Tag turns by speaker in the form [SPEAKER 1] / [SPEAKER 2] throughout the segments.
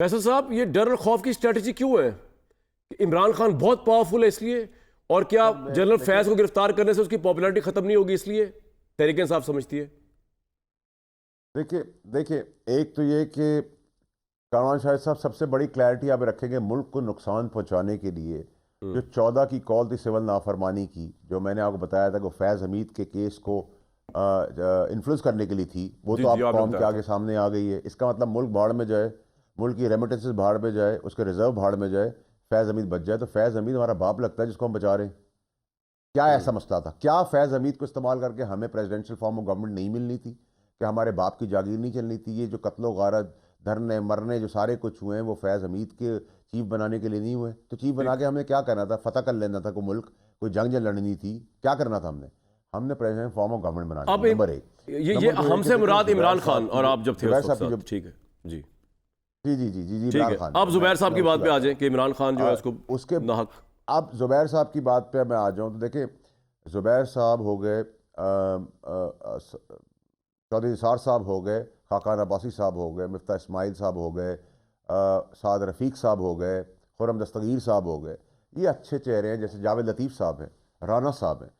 [SPEAKER 1] फैसल साहब, ये डर और खौफ की स्ट्रेटजी क्यों है? इमरान खान बहुत पावरफुल है इसलिए, और क्या जनरल फैज को गिरफ्तार करने से उसकी पॉपुलैरिटी खत्म नहीं होगी इसलिए तहरीक इंसाफ समझती है?
[SPEAKER 2] देखिए एक तो ये कि कामरान शाहिद साहब सबसे बड़ी क्लैरिटी आप रखेंगे मुल्क को नुकसान पहुंचाने के लिए जो 14 की कॉल थी सिविल नाफरमानी की, जो मैंने आपको बताया था कि फैज़ हमीद के केस को इन्फ्लुएंस करने के लिए थी, वो तो आप कौम के आगे सामने आ गई है। इसका मतलब मुल्क भाड़ में जाए, मुल्क की रेमिटेंसेस भाड़ में जाए, उसके रिजर्व भाड़ में जाए, फैज़ हमीद बच जाए। तो फैज़ हमीद हमारा बाप लगता है जिसको हम बचा रहे हैं। क्या ऐसा मसला था? क्या फैज़ हमीद को इस्तेमाल करके हमें प्रेसिडेंशियल फॉर्म ऑफ गवर्नमेंट नहीं मिलनी थी? कि हमारे बाप की जागीर नहीं चलनी थी? ये जो कत्लो गारत, धरने मरने जो सारे कुछ हुए हैं वो फैज़ हमीद के चीफ बनाने के लिए नहीं हुए। तो चीफ बना के हमें क्या करना था? फतह कर लेना था कोई मुल्क, कोई जंग लड़नी थी? क्या करना था हमने president form of government banana. Number एक,
[SPEAKER 1] ये हमसे मुराद इमरान खान और आप जब थे जब ठीक है जी
[SPEAKER 2] जी जी जी जी
[SPEAKER 1] इमरान खान। आप जुबैर साहब की बात पे आ जाएं कि इमरान खान जो है उसके नाहक।
[SPEAKER 2] अब जुबैर साहब की बात पे मैं आ जाऊं तो देखिए, जुबैर साहब हो गए, चौधरी निसार साहब हो गए, खाकान अब्बासी साहब हो गए, मिफ्ता इस्माइल साहब हो गए, साद रफ़ीक साहब हो गए, खुर्रम दस्तगीर साहब हो गए। ये अच्छे चेहरे हैं। जैसे जावेद लतीफ़ साहब हैं, राना साहब हैं,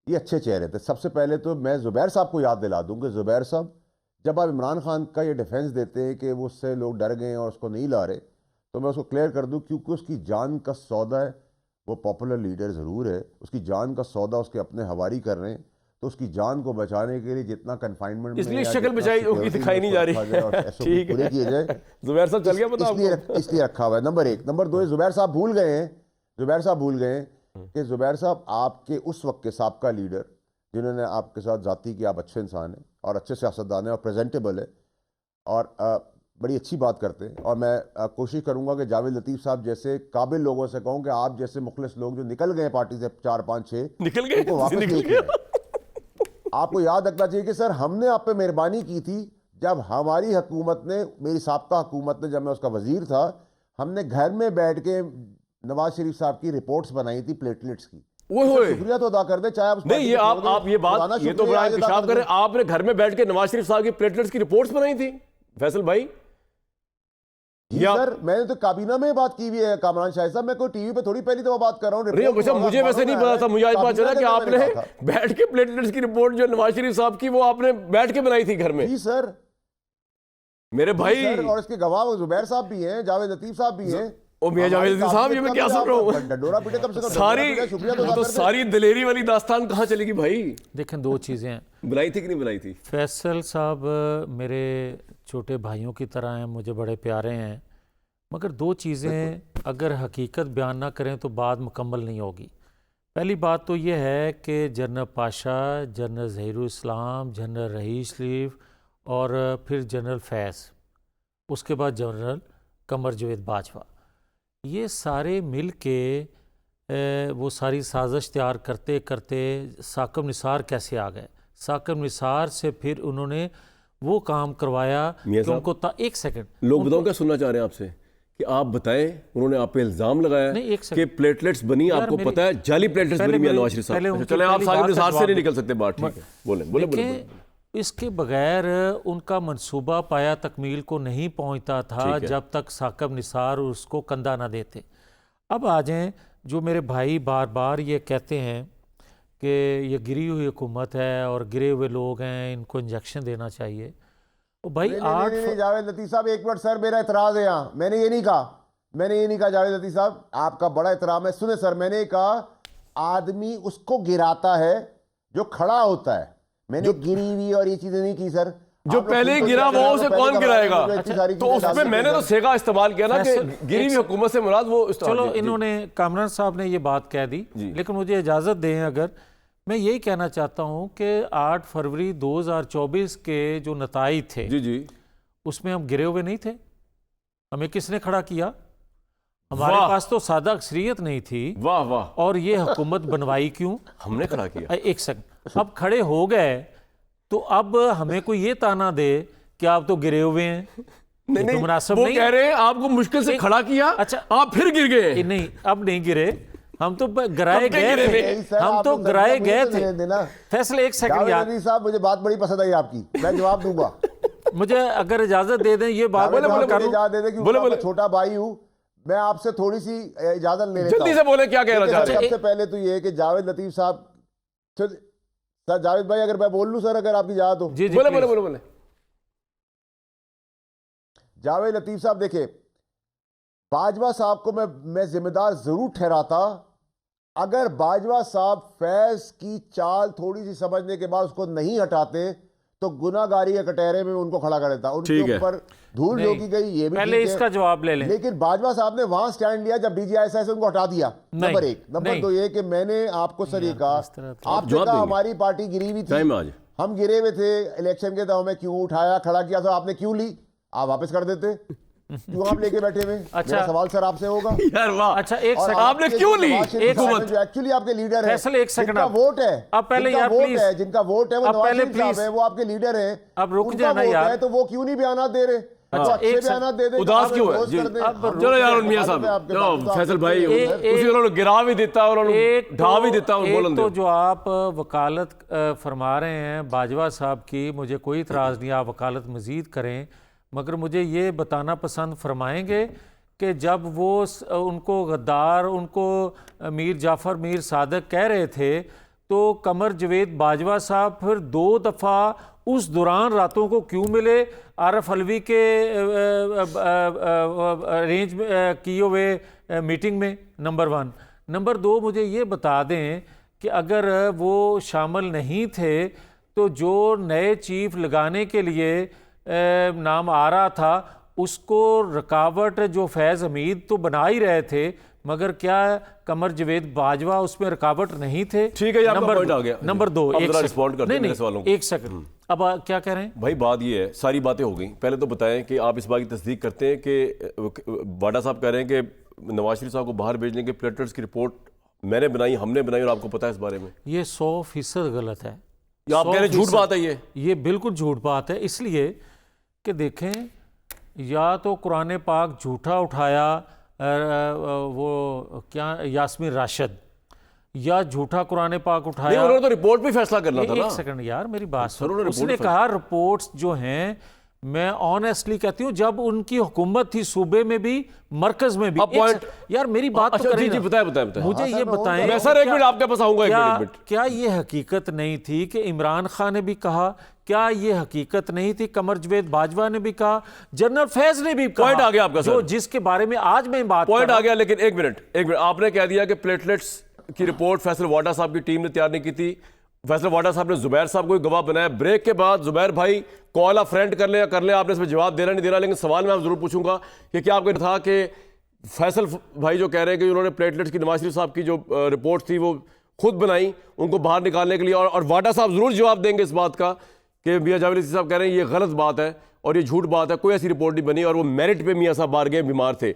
[SPEAKER 2] ये अच्छे चेहरे थे। सबसे पहले तो मैं जुबैर साहब को याद दिला दूं कि जुबैर साहब जब आप इमरान खान का ये डिफेंस देते हैं कि वो उससे लोग डर गए और उसको नहीं ला रहे, तो मैं उसको क्लियर कर दूं क्योंकि उसकी जान का सौदा है। वो पॉपुलर लीडर ज़रूर है, उसकी जान का सौदा उसके अपने हवारी कर रहे हैं। तो उसकी जान को बचाने के लिए जितना कन्फाइनमेंट
[SPEAKER 1] इसलिए शक्ल बचाई होगी दिखाई नहीं जा रही ठीक है,
[SPEAKER 2] किए जाए।
[SPEAKER 1] जुबैर साहब चल गया
[SPEAKER 2] इसलिए रखा हुआ है। नंबर एक। नंबर दो, जुबैर साहब भूल गए हैं कि जुबैर साहब आपके उस वक्त के साबका लीडर जिन्होंने आपके साथ जाती कि आप अच्छे इंसान हैं और अच्छे सियासतदान हैं और प्रेजेंटेबल है और बड़ी अच्छी बात करते हैं। और मैं कोशिश करूंगा कि जावेद लतीफ़ साहब जैसे काबिल लोगों से कहूं कि आप जैसे मुखलिस लोग जो निकल गए पार्टी से 4 5 6
[SPEAKER 1] निकल गए,
[SPEAKER 2] आपको याद रखना चाहिए कि सर हमने आप पे मेहरबानी की थी जब हमारी हुकूमत ने, मेरी साबका हुकूमत ने, जब मैं उसका वजीर था, हमने घर में बैठ के नवाज शरीफ साहब की रिपोर्ट्स बनाई थी प्लेटलेट्स की। शुक्रिया तो अदा कर दे, चाहे आप
[SPEAKER 1] नहीं, ये आप ये बात, ये तो बड़ा इंकशाफ करें। आपने घर में बैठ के नवाज शरीफ साहब की प्लेटलेट्स की रिपोर्ट्स बनाई थी फैसल भाई?
[SPEAKER 2] सर मैंने तो काबीना में बात की हुई है कामरान शाहिद साहब। मैं कोई टीवी पे थोड़ी पहली दफा बात कर रहा हूँ।
[SPEAKER 1] मुझे वैसे नहीं पता था, मुझे आज पता चला कि आपने बैठ के प्लेटलेट्स की रिपोर्ट जो नवाज शरीफ साहब की वो आपने बैठ के बनाई थी घर में।
[SPEAKER 2] जी सर, मेरे भाई। और इसके गवाह जुबैर साहब भी हैं, जावेद लतीफ़ साहब भी हैं।
[SPEAKER 1] ओ मियां जावेद लतीफ़ साहब, ये मैं क्या सुन रहा हूँ?
[SPEAKER 2] डंडोरा पीटे कम से कम।
[SPEAKER 1] सारी दिलेरी वाली दास्तान कहाँ चलेगी भाई?
[SPEAKER 3] देखें, दो चीज़ें हैं।
[SPEAKER 1] बुलाई थी कि नहीं बुलाई थी?
[SPEAKER 3] फैसल साहब मेरे छोटे भाइयों की तरह हैं, मुझे बड़े प्यारे हैं, मगर दो चीज़ें अगर हकीकत बयान ना करें तो बात मुकम्मल नहीं होगी। पहली बात तो ये है कि जनरल पाशा, जनरल ज़हीरुल इस्लाम, जनरल रईस शरीफ और फिर जनरल फैज़, उसके बाद जनरल कमर जावेद बाजवा, ये सारे मिल के वो सारी साजिश तैयार करते करते साकिब निसार कैसे आ गए। साकिब निसार से फिर उन्होंने वो काम करवाया कि उनको एक सेकंड,
[SPEAKER 1] लोग बताओ क्या सुनना चाह रहे हैं आपसे कि आप बताएं। उन्होंने आप पे इल्जाम लगाया कि प्लेटलेट्स बनी, आपको पता है जाली प्लेटलेट्स बनी मियां नवाज शरीफ साहब। चले आप साकिब निसार से नहीं निकल सकते बात, ठीक है, बोले।
[SPEAKER 3] इसके बगैर उनका मंसूबा पाया तकमील को नहीं पहुंचता था जब तक साकिब निसार उसको कंधा ना देते। अब आ जाएं, जो मेरे भाई बार बार ये कहते हैं कि ये गिरी हुई हुकूमत है और गिरे हुए लोग हैं, इनको इंजेक्शन देना चाहिए। तो भाई
[SPEAKER 2] नहीं, जावेद लतीफ़ साहब एक मिनट सर, मेरा एतराज़ है यहाँ। मैंने ये नहीं कहा जावेद लतीफ़ साहब, आपका बड़ा एहतराम है। सुने सर, मैंने कहा आदमी उसको गिराता है जो खड़ा होता है। मैंने गिरी हुई और ये चीजें नहीं की सर।
[SPEAKER 1] जो पहले गिरा वो उसे कौन गिराएगा? तो उसमें मैंने तो सेगा इस्तेमाल किया ना कि गिरी हुई हुकूमत से मुराद वो।
[SPEAKER 3] चलो, इन्होंने कामरान साहब ने ये बात कह दी, लेकिन मुझे इजाज़त दें, अगर मैं यही कहना चाहता हूँ कि 8 फरवरी 2024 के जो नताइज थे जी उसमें हम गिरे हुए नहीं थे। हमें किसने खड़ा किया? हमारे पास तो सादा अक्सरियत नहीं थी।
[SPEAKER 1] वाह वाह।
[SPEAKER 3] और ये हुकूमत बनवाई क्यों?
[SPEAKER 1] हमने खड़ा किया।
[SPEAKER 3] एक सेकंड, अब खड़े हो गए तो अब हमें कोई ये ताना दे कि आप तो गिरे हुए हैं।
[SPEAKER 1] नहीं,
[SPEAKER 3] तो मुनासिब
[SPEAKER 1] वो
[SPEAKER 3] नहीं
[SPEAKER 1] कह रहे हैं आपको मुश्किल से खड़ा किया, अच्छा आप फिर गिर गए।
[SPEAKER 3] नहीं, अब नहीं गिरे, हम तो गिराए गए थे, हम तो गिराए गए थे। फैसले एक सेकंड यार
[SPEAKER 2] साहब, मुझे बात बड़ी पसंद आई आपकी, मैं जवाब दूंगा।
[SPEAKER 3] मुझे अगर इजाजत दे दें ये बात
[SPEAKER 2] जावेद
[SPEAKER 3] मैं
[SPEAKER 2] साहब,
[SPEAKER 3] करूं।
[SPEAKER 2] मुझे इजाजत दे दें कि
[SPEAKER 1] बोले,
[SPEAKER 2] मैं
[SPEAKER 1] बोले।
[SPEAKER 2] छोटा भाई हूं, मैं आपसे थोड़ी सी इजाजत ले लेता
[SPEAKER 1] जल्दी
[SPEAKER 2] हूं।
[SPEAKER 1] से बोले क्या कहना चाह रहे हैं।
[SPEAKER 2] सबसे पहले तो ये है कि जावेद लतीफ साहब, सर जावेद भाई अगर मैं बोल लूं सर, अगर आपकी इजाजत हो।
[SPEAKER 3] जी जी
[SPEAKER 1] बोले
[SPEAKER 3] please।
[SPEAKER 1] बोले बोले बोले।
[SPEAKER 2] जावेद लतीफ साहब देखे, बाजवा साहब को मैं जिम्मेदार जरूर ठहराता अगर बाजवा साहब फैज की चाल थोड़ी सी समझने के बाद उसको नहीं हटाते तो गुनाहगारी के कटहरे में उनको खड़ा कर देता। उनके
[SPEAKER 1] ठीक है।
[SPEAKER 2] ऊपर धूल
[SPEAKER 3] नहीं,
[SPEAKER 2] झोंकी गई, ये भी
[SPEAKER 3] पहले
[SPEAKER 2] ठीक है।
[SPEAKER 3] इसका जवाब ले लें।
[SPEAKER 2] लेकिन बाजवा साहब ने वहां स्टैंड लिया जब DGISI से उनको हटा दिया।
[SPEAKER 3] नहीं,
[SPEAKER 2] नंबर एक। नंबर
[SPEAKER 3] नहीं।
[SPEAKER 2] दो ये कि मैंने आपको सर ये कहा,
[SPEAKER 3] इस तरह तो-
[SPEAKER 2] आपने
[SPEAKER 1] जवाब
[SPEAKER 2] कहा
[SPEAKER 1] देंगे।
[SPEAKER 2] हमारी पार्टी गिरी हुई थी,
[SPEAKER 1] टाइम आज।
[SPEAKER 2] हम गिरे हुए थे इलेक्शन के दौर में, क्यों उठाया खड़ा किया, तो आपने क्यों ली, आप वापस कर देते, क्यों आप लेके बैठे हुए?
[SPEAKER 3] अच्छा।
[SPEAKER 2] मेरा सवाल सर आपसे होगा।
[SPEAKER 1] यार वाह।
[SPEAKER 3] अच्छा एक
[SPEAKER 2] और
[SPEAKER 3] सेकंड
[SPEAKER 1] आपने क्यों ली
[SPEAKER 2] हुकूमत जो एक्चुअली आपके लीडर है,
[SPEAKER 3] फैसल, एक सेकंड
[SPEAKER 2] जिनका
[SPEAKER 3] आप-
[SPEAKER 2] वोट है,
[SPEAKER 3] अब पहले
[SPEAKER 2] जिनका
[SPEAKER 3] यार
[SPEAKER 2] वोट
[SPEAKER 3] प्लीज-
[SPEAKER 2] है, जिनका वोट है वो
[SPEAKER 3] अब
[SPEAKER 2] नवाज
[SPEAKER 3] पहले
[SPEAKER 2] शरीफ साहब
[SPEAKER 3] प्लीज-
[SPEAKER 2] है, वो आपके लीडर है,
[SPEAKER 3] अब रुक
[SPEAKER 2] उनका
[SPEAKER 3] जाना
[SPEAKER 2] वोट
[SPEAKER 3] यार।
[SPEAKER 2] है, तो वो क्यों नहीं बयान दे रहे?
[SPEAKER 3] अच्छा,
[SPEAKER 2] वो अच्छे
[SPEAKER 3] एक
[SPEAKER 2] बयान दे दे,
[SPEAKER 1] उदास
[SPEAKER 2] आप
[SPEAKER 1] क्यों है?
[SPEAKER 2] रोज
[SPEAKER 1] जी।
[SPEAKER 2] कर दें।
[SPEAKER 3] अब
[SPEAKER 2] हम
[SPEAKER 1] चलो यार
[SPEAKER 2] रोज
[SPEAKER 1] मियां
[SPEAKER 2] कर
[SPEAKER 1] साहब,
[SPEAKER 2] दें आपके
[SPEAKER 1] चलो
[SPEAKER 2] बात, तो
[SPEAKER 1] फैसल
[SPEAKER 2] आप
[SPEAKER 1] भाई
[SPEAKER 2] बोलिए।
[SPEAKER 1] उसी उन्होंने गिरा भी देता और
[SPEAKER 3] एक
[SPEAKER 1] ढा भी देता और बोलन
[SPEAKER 3] तो
[SPEAKER 1] दे।
[SPEAKER 3] जो आप वकालत फरमा रहे हैं बाजवा साहब की, मुझे कोई इतराज़ नहीं, आप वकालत मज़ीद करें, मगर मुझे ये बताना पसंद फरमाएंगे कि जब वो उनको गद्दार, उनको मीर जाफ़र मीर सादक कह रहे थे तो कमर जवेद बाजवा साहब फिर 2 दफ़ा उस दौरान रातों को क्यों मिले आरफ अलवी के अरेंज किए हुए मीटिंग में? नंबर 1। नंबर 2, मुझे ये बता दें कि अगर वो शामिल नहीं थे तो जो नए चीफ लगाने के लिए नाम आ रहा था उसको रुकावट जो फैज़ हमीद तो बना ही रहे थे, मगर क्या कमर जवेद बाजवा उसमें रुकावट नहीं थे?
[SPEAKER 1] ठीक है, ये आपका पॉइंट आ गया।
[SPEAKER 3] नंबर 2,
[SPEAKER 1] अब
[SPEAKER 3] एक
[SPEAKER 1] जरा
[SPEAKER 3] सेकंड।
[SPEAKER 1] रिस्पॉन्ड करते हैं मेरे सवालों को।
[SPEAKER 3] एक सेकंड, अब क्या कह रहे हैं
[SPEAKER 1] भाई? बात ये है, सारी बातें हो गई, पहले तो बताएं कि आप इस बात की तस्दीक करते हैं कि वाडा साहब कह रहे हैं कि नवाज शरीफ साहब को बाहर भेजने के प्लेटर्स की रिपोर्ट मैंने बनाई, हमने बनाई और आपको पता है इस बारे में?
[SPEAKER 3] ये 100% गलत है।
[SPEAKER 1] या आप कह रहे हैं झूठ बात है?
[SPEAKER 3] ये बिल्कुल झूठ बात है, इसलिए कि देखें, या तो कुरान पाक झूठा उठाया वो क्या यास्मीन राशिद, या झूठा कुरान पाक
[SPEAKER 1] नहीं,
[SPEAKER 3] उठाया।
[SPEAKER 1] उन्होंने तो रिपोर्ट पे फैसला करना था ना।
[SPEAKER 3] एक सेकंड यार, मेरी बात
[SPEAKER 1] सर,
[SPEAKER 3] सुनो।
[SPEAKER 1] उन्होंने
[SPEAKER 3] उसने
[SPEAKER 1] रिपोर्ट
[SPEAKER 3] कहा रिपोर्ट्स जो हैं, मैं ऑनेस्टली कहती हूँ, जब उनकी हुकूमत थी सूबे में भी मरकज में भी।
[SPEAKER 1] अब पॉइंट
[SPEAKER 3] यार मेरी बात
[SPEAKER 1] अच्छा,
[SPEAKER 3] तो
[SPEAKER 1] जी
[SPEAKER 3] करें
[SPEAKER 1] जी,
[SPEAKER 3] ना।
[SPEAKER 1] बताएं बताएं बताएं।
[SPEAKER 3] मुझे ये बताएं,
[SPEAKER 1] मैं सर एक मिनट आपके पास आऊंगा, एक मिनट।
[SPEAKER 3] क्या ये हकीकत नहीं थी कि इमरान खान ने भी कहा? क्या ये हकीकत नहीं थी कमर जवेद बाजवा ने भी कहा, जनरल फैज ने भी कहा?
[SPEAKER 1] पॉइंट आ गया आपका
[SPEAKER 3] जो
[SPEAKER 1] सर,
[SPEAKER 3] जिसके बारे में आज मैं बात
[SPEAKER 1] पॉइंट आ गया। लेकिन एक मिनट, आपने कह दिया कि प्लेटलेट्स की रिपोर्ट फैसल वाडा साहब की टीम ने तैयार नहीं की थी, फैसल वाडा साहब ने जुबैर साहब को गवाह बनाया। ब्रेक के बाद जुबैर भाई कॉल आप फ्रेंड कर ले या कर ले, आपने इसमें जवाब देना नहीं देना, लेकिन सवाल मैं आप जरूर पूछूंगा कि क्या आपको था कि फैसल भाई जो कह रहे हैं कि उन्होंने प्लेटलेट्स की नवाज शरीफ साहब की जो रिपोर्ट थी वो खुद बनाई उनको बाहर निकालने के लिए, और वाडा साहब जरूर जवाब देंगे इस बात का कि मियां जावेद साहब कह रहे हैं ये गलत बात है और ये झूठ बात है, कोई ऐसी रिपोर्ट नहीं बनी और वो मेरिट पे मियां साहब बाहर गए, बीमार थे।